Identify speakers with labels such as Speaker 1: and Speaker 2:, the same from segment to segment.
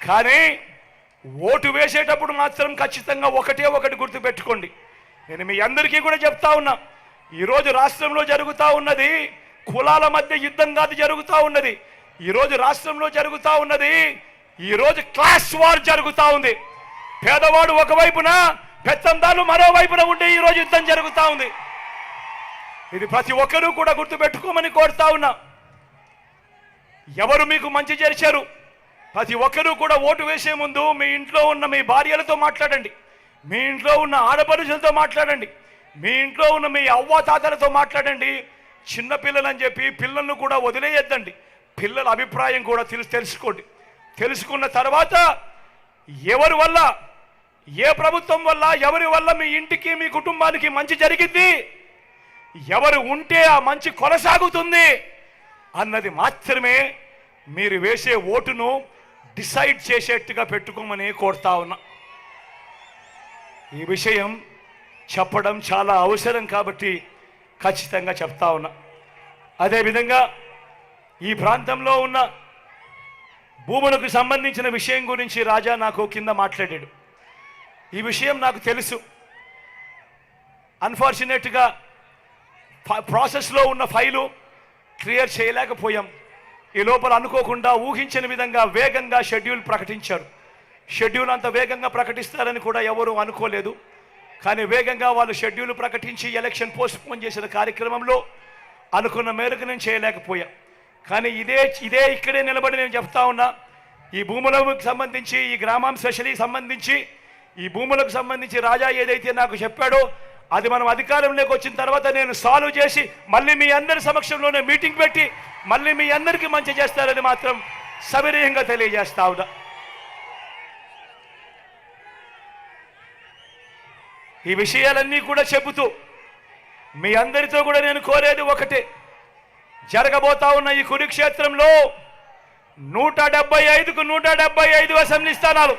Speaker 1: కానీ ఓటు వేసేటప్పుడు మాత్రం ఖచ్చితంగా ఒకటే ఒకటి గుర్తుపెట్టుకోండి. నేను మీ అందరికీ కూడా చెప్తా ఉన్నా, ఈరోజు రాష్ట్రంలో జరుగుతూ ఉన్నది కులాల మధ్య యుద్ధం కాదు జరుగుతూ ఉన్నది. ఈరోజు రాష్ట్రంలో జరుగుతూ ఉన్నది ఈరోజు క్లాస్ వార్ జరుగుతూ ఉంది. పేదవాడు ఒకవైపున, పెత్తందారులు మరోవైపున ఉండే ఈరోజు యుద్ధం జరుగుతూ ఉంది. ఇది ప్రతి ఒక్కరూ కూడా గుర్తుపెట్టుకోమని కోరుతా ఉన్నా. ఎవరు మీకు మంచి చేశారు, ప్రతి ఒక్కరూ కూడా ఓటు వేసే ముందు మీ ఇంట్లో ఉన్న మీ భార్యలతో మాట్లాడండి, మీ ఇంట్లో ఉన్న ఆడపడుచులతో మాట్లాడండి, మీ ఇంట్లో ఉన్న మీ అవ్వాతాతలతో మాట్లాడండి. చిన్నపిల్లలని చెప్పి పిల్లలను కూడా వదిలేయద్దండి. పిల్లల అభిప్రాయం కూడా తెలుసుకోండి. తెలుసుకున్న తర్వాత ఎవరి వల్ల, ఏ ప్రభుత్వం వల్ల, ఎవరి వల్ల మీ ఇంటికి మీ కుటుంబానికి మంచి జరిగింది, ఎవరు ఉంటే ఆ మంచి కొనసాగుతుంది అన్నది మాత్రమే మీరు వేసే ఓటును డిసైడ్ చేసేట్టుగా పెట్టుకోమని కోరుతా ఉన్నా. ఈ విషయం చెప్పడం చాలా అవసరం కాబట్టి ఖచ్చితంగా చెప్తా ఉన్నా. అదేవిధంగా ఈ ప్రాంతంలో ఉన్న భూములకు సంబంధించిన విషయం గురించి రాజా నాకు కింద మాట్లాడాడు. ఈ విషయం నాకు తెలుసు. అన్ఫార్చునేట్గా ప్రాసెస్లో ఉన్న ఫైలు క్లియర్ చేయలేకపోయాం. ఈ లోపల అనుకోకుండా ఊహించిన విధంగా వేగంగా షెడ్యూల్ ప్రకటించారు. షెడ్యూల్ అంత వేగంగా ప్రకటిస్తారని కూడా ఎవరు అనుకోలేదు. కానీ వేగంగా వాళ్ళు షెడ్యూల్ ప్రకటించి ఎలక్షన్ పోస్ట్పోన్ చేసిన కార్యక్రమంలో అనుకున్న మేరకు నేను చేయలేకపోయా. కానీ ఇదే ఇక్కడే నిలబడి నేను చెప్తా ఉన్నా, ఈ భూములకు సంబంధించి, ఈ గ్రామం స్పెషలీ సంబంధించి, ఈ భూములకు సంబంధించి రాజా ఏదైతే నాకు చెప్పాడో అది మనం అధికారంలోకి వచ్చిన తర్వాత నేను సాల్వ్ చేసి మళ్ళీ మీ అందరి సమక్షంలోనే మీటింగ్ పెట్టి మళ్ళీ మీ అందరికీ మంచి చేస్తారని మాత్రం సవినయంగా తెలియజేస్తా ఉన్నా. ఈ విషయాలన్నీ కూడా చెబుతూ మీ అందరితో కూడా నేను కోరేది ఒకటే, జరగబోతా ఉన్న ఈ కురుక్షేత్రంలో 175కు 175 అసెంబ్లీ స్థానాలు,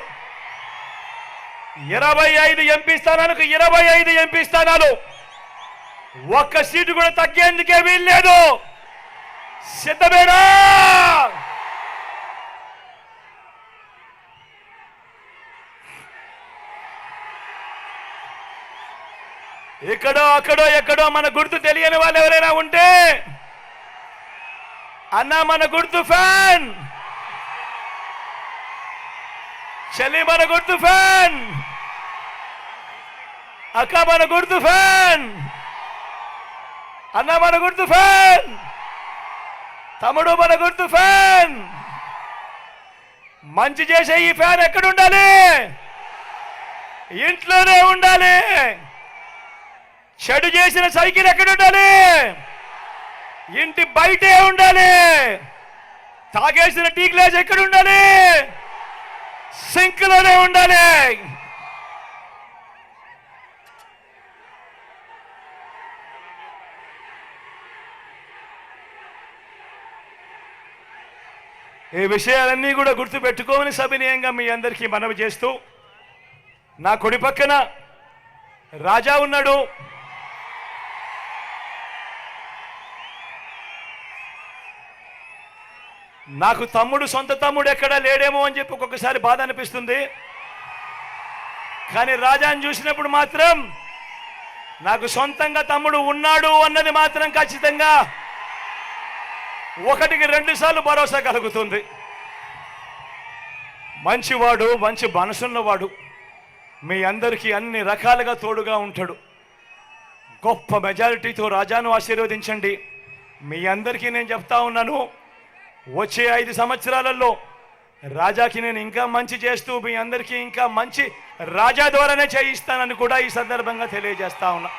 Speaker 1: 25 ఎంపీ స్థానాలకు 25 ఎంపీ స్థానాలు, ఒక్క సీటు కూడా తగ్గేందుకే వీల్లేదు. సిద్ధమేనా? ఎక్కడో మన గుర్తు తెలియని వాళ్ళు ఎవరైనా ఉంటే, అన్నా మన గుర్తు ఫ్యాన్, చెల్లి మన గుర్తు ఫ్యాన్, అక్క మన గుర్తు ఫ్యాన్, అన్న మన గుర్తు ఫ్యాన్, తమ్ముడు మన గుర్తు ఫ్యాన్. మంచి చేసే ఈ ఫ్యాన్ ఎక్కడ ఉండాలి? ఇంట్లోనే ఉండాలి. చెడు చేసిన సైకిల్ ఎక్కడ ఉండాలి? ఇంటి బయటే ఉండాలి. తాగేసిన టీ గ్లాస్ ఎక్కడ ఉండాలి? సింక్లోనే ఉండాలి. ఈ విషయాలన్నీ కూడా గుర్తుపెట్టుకోమని సవినయంగా మీ అందరికీ మనవి చేస్తూ, నా కుడి పక్కన రాజా ఉన్నాడు. నాకు సొంత తమ్ముడు ఎక్కడా లేడేమో అని చెప్పి ఒక్కొక్కసారి బాధ అనిపిస్తుంది. కానీ రాజాని చూసినప్పుడు మాత్రం నాకు సొంతంగా తమ్ముడు ఉన్నాడు అన్నది మాత్రం ఖచ్చితంగా 1కి 2 సార్లు భరోసా కలుగుతుంది. మంచివాడు, మంచి మనసున్నవాడు, మీ అందరికీ అన్ని రకాలుగా తోడుగా ఉంటాడు. గొప్ప మెజారిటీతో రాజాను ఆశీర్వదించండి. మీ అందరికీ నేను చెప్తా ఉన్నాను, వచ్చే 5 సంవత్సరాలలో రాజాకి నేను ఇంకా మంచి చేస్తూ మీ అందరికీ ఇంకా మంచి రాజా ద్వారానే చేయిస్తానని కూడా ఈ సందర్భంగా తెలియజేస్తా ఉన్నా.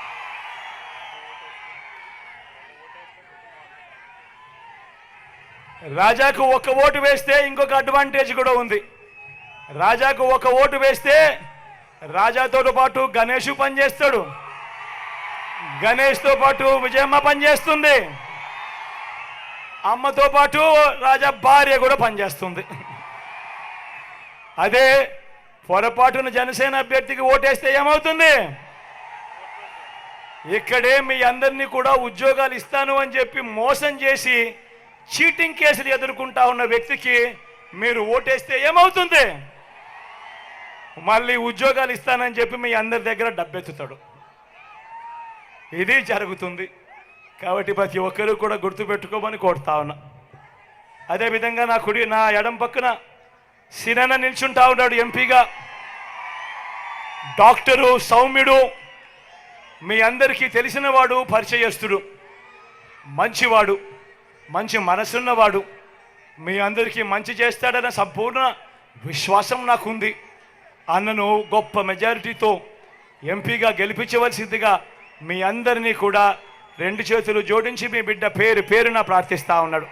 Speaker 1: రాజాకు ఒక ఓటు వేస్తే ఇంకొక అడ్వాంటేజ్ కూడా ఉంది. రాజాకు ఒక ఓటు వేస్తే రాజాతో పాటు గణేష్ పనిచేస్తాడు, గణేష్తో పాటు విజయమ్మ పనిచేస్తుంది, అమ్మతో పాటు రాజా భార్య కూడా పనిచేస్తుంది. అదే పొరపాటున జనసేన అభ్యర్థికి ఓటేస్తే ఏమవుతుంది? ఇక్కడే మీ అందరినీ కూడా ఉద్యోగాలు ఇస్తాను అని చెప్పి మోసం చేసి చీటింగ్ కేసులు ఎదుర్కొంటా ఉన్న వ్యక్తికి మీరు ఓటేస్తే ఏమవుతుంది? మళ్ళీ ఉద్యోగాలు ఇస్తానని చెప్పి మీ అందరి దగ్గర డబ్బెత్తుతాడు. ఇది జరుగుతుంది. కాబట్టి ప్రతి ఒక్కరూ కూడా గుర్తుపెట్టుకోమని కోరుతా ఉన్నా. అదేవిధంగా నా ఎడం పక్కన సినన్న నిల్చుంటా ఉన్నాడు ఎంపీగా. డాక్టరు సౌమ్యుడు, మీ అందరికీ తెలిసినవాడు, పరిచయస్తుడు, మంచివాడు, మంచి మనసున్నవాడు, మీ అందరికీ మంచి చేస్తాడన్న సంపూర్ణ విశ్వాసం నాకుంది. అన్నను గొప్ప మెజారిటీతో ఎంపీగా గెలిపించవలసిందిగా మీ అందరినీ కూడా రెండు చేతులు జోడించి మీ బిడ్డ పేరున ప్రార్థిస్తూ ఉన్నాడు.